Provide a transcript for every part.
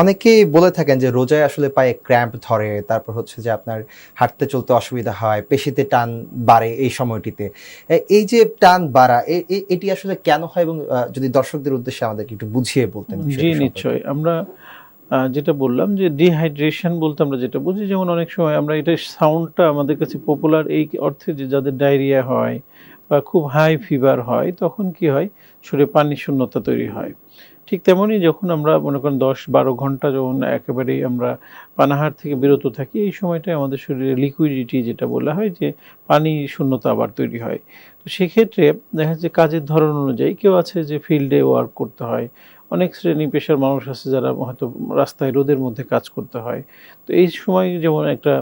অনেকেই বলে থাকেন যে রোজায় আসলে পায়ে ক্র্যাম্প ধরে, তারপর হচ্ছে যে আপনার হাঁটতে চলতে অসুবিধা হয়, পেশিতে টান বাড়ে এই সময়টিতে। এই যে টান বাড়া এটি আসলে কেন হয় এবং যদি দর্শকদের উদ্দেশ্যে আমাদেরকে একটু বুঝিয়ে বলতেন জি, বিষয়টি সম্পর্কে। নিশ্চয়ই। আমরা যেটা বললাম যে ডিহাইড্রেশন বলতে আমরা যেটা বুঝি, যেমন অনেক সময় আমরা এটা সাউন্ডটা আমাদের কাছে পপুলার এই অর্থে যে যাদের ডায়রিয়া হয় বা খুব হাই ফিভার হয়, তখন কি হয়? শরীরে পানির শূন্যতা তৈরি হয়। ঠিক তেমনই যখন আমরা মনে করেন ১০-১২ ঘন্টা যখন একেবারেই আমরা পানাহার থেকে বিরত থাকি, এই সময়টায় আমাদের শরীরে লিকুইডিটি যেটা বলা হয় যে পানি শূন্যতা আবার তৈরি হয়। তো সেক্ষেত্রে দেখা যাচ্ছে কাজের ধরন অনুযায়ী কেউ আছে যে ফিল্ডে ওয়ার্ক করতে হয়। অনেক শ্রেণী পেশার মানুষ আছে যারা হয়তো রাস্তায় রোদের মধ্যে কাজ করতে হয়। তো এই সময় যেমন একটা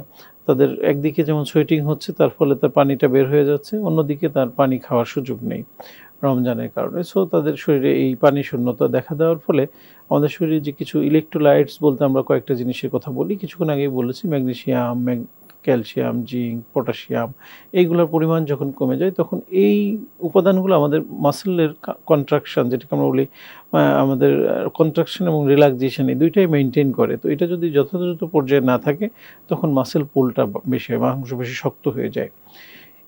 তাদের একদিকে যেমন সোয়েটিং হচ্ছে, তার ফলে তার পানিটা বের হয়ে যাচ্ছে, অন্যদিকে তার পানি খাওয়ার সুযোগ নেই রমজানের কারণে। সো তাদের শরীরে এই পানি শূন্যতা দেখা দেওয়ার ফলে আমাদের শরীরে যে কিছু ইলেক্ট্রোলাইটস বলতে আমরা কয়েকটা জিনিসের কথা বলি, কিছুক্ষণ আগেই বলেছি ম্যাগনেসিয়াম, ক্যালসিয়াম, জিঙ্ক, পটাশিয়াম, এইগুলোর পরিমাণ যখন কমে যায় তখন এই উপাদানগুলো আমাদের মাসলের কন্ট্রাকশন যেটাকে আমরা বলি আমাদের কন্ট্রাকশন এবং রিল্যাক্সেশন এই ২ টাই মেইনটেইন করে। তো এটা যদি যথাযথ পর্যায়ে না থাকে তখন মাসল পুলটা বেশি হয়, মাংসপেশি শক্ত হয়ে যায়।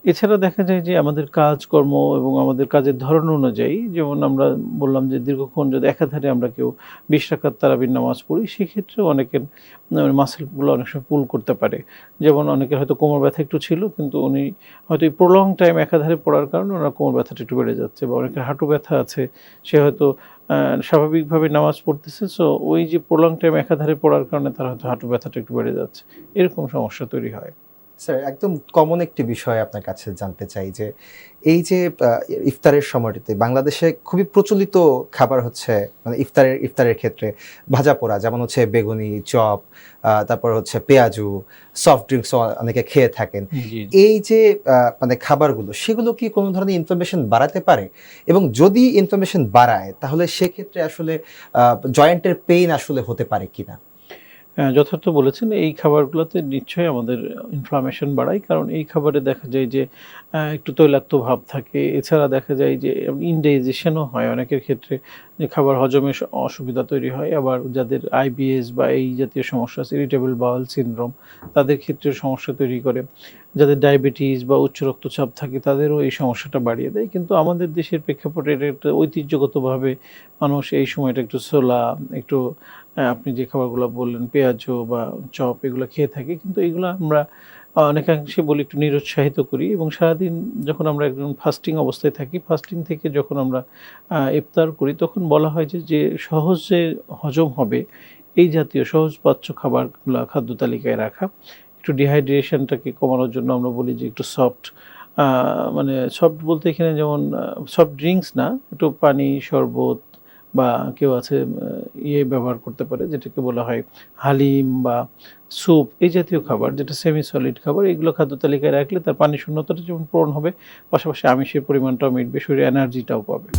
এছাড়া দেখা যায় যে আমাদের কাজকর্ম এবং আমাদের কাজের ধরন অনুযায়ী, যেমন আমরা বললাম যে দীর্ঘক্ষণ যদি একাধারে আমরা কেউ ২০ রাকাত তারাবির নামাজ পড়ি, সেক্ষেত্রেও অনেকের মাসলগুলো অনেক সময় পুল করতে পারে। যেমন অনেকের হয়তো কোমর ব্যথা একটু ছিল, কিন্তু উনি হয়তো এই প্রলং টাইম একাধারে পড়ার কারণে ওনার কোমর ব্যথাটা একটু বেড়ে যাচ্ছে, বা অনেকের হাঁটু ব্যথা আছে, সে হয়তো স্বাভাবিকভাবে নামাজ পড়তেছে, সো ওই যে প্রলং টাইম একাধারে পড়ার কারণে তার হয়তো হাঁটু ব্যথাটা একটু বেড়ে যাচ্ছে। এরকম সমস্যা তৈরি হয়। স্যার একদম কমন একটি বিষয় আপনার কাছে জানতে চাই যে, এই যে ইফতারের সময়টিতে বাংলাদেশে খুবই প্রচলিত খাবার হচ্ছে মানে ইফতারের ক্ষেত্রে ভাজাপোড়া যেমন হচ্ছে বেগুনি, চপ, তারপর হচ্ছে পেঁয়াজু, সফট ড্রিংকসও অনেকে খেয়ে থাকেন। জি। এই যে মানে খাবারগুলো সেগুলো কি কোনো ধরনের ইনফ্লামেশন বাড়াতে পারে? এবং যদি ইনফ্লামেশন বাড়ায় তাহলে সেক্ষেত্রে আসলে জয়েন্টের পেইন আসলে হতে পারে কিনা? হ্যাঁ, যথার্থ বলেছেন। এই খাবারগুলোতে নিশ্চয়ই আমাদের ইনফ্লামেশন বাড়ায়। কারণ এই খাবারে দেখা যায় যে একটু তৈলাক্ত ভাব থাকে। এছাড়া দেখা যায় যে ইনডাইজেশন ও হয় অনেকের ক্ষেত্রে, যে খাবার হজমে অসুবিধা তৈরি হয়। আবার যাদের আইবিএস বা এই জাতীয় সমস্যা আছে, ইরিটেবল বাউল সিনড্রোম, তাদের ক্ষেত্রেও সমস্যা তৈরি করে। যাদের ডায়াবেটিস বা উচ্চ রক্তচাপ থাকে তাদেরও এই সমস্যাটা বাড়িয়ে দেয়। কিন্তু আমাদের দেশের প্রেক্ষাপটে এটা একটা ঐতিহ্যগতভাবে মানুষ এই সময়টা একটু ছোলা, একটু আপনি যে খাবারগুলো বললেন পেঁয়াজু বা চপ, এগুলো খেয়ে থাকি। কিন্তু এগুলো আমরা অনেকাংশে বলি একটু নিরুৎসাহিত করি, এবং সারাদিন যখন আমরা একদম ফাস্টিং অবস্থায় থাকি, ফাস্টিং থেকে যখন আমরা ইফতার করি তখন বলা হয় যে সহজে হজম হবে এই জাতীয় সহজপাচ্য খাবারগুলা খাদ্য তালিকায় রাখা। একটু ডিহাইড্রেশনটাকে কমানোর জন্য আমরা বলি যে একটু সফট, আ মানে সফট বলতে এখানে যেমন সফট ড্রিংকস না, একটু পানি, শরবত, বা কেউ আছে ব্যবহার করতে পারে যেটাকে বলা হয় হালিম বা স্যুপ, এই জাতীয় খাবার যেটা সেমি সলিড খাবার, এগুলো খাদ্য তালিকায় রাখলে তার পানি শূন্যতাটা যেমন পূরণ হবে, পাশাপাশি আমিষের পরিমাণটাও মিটবে, শরীরে এনার্জিটাও পাবে।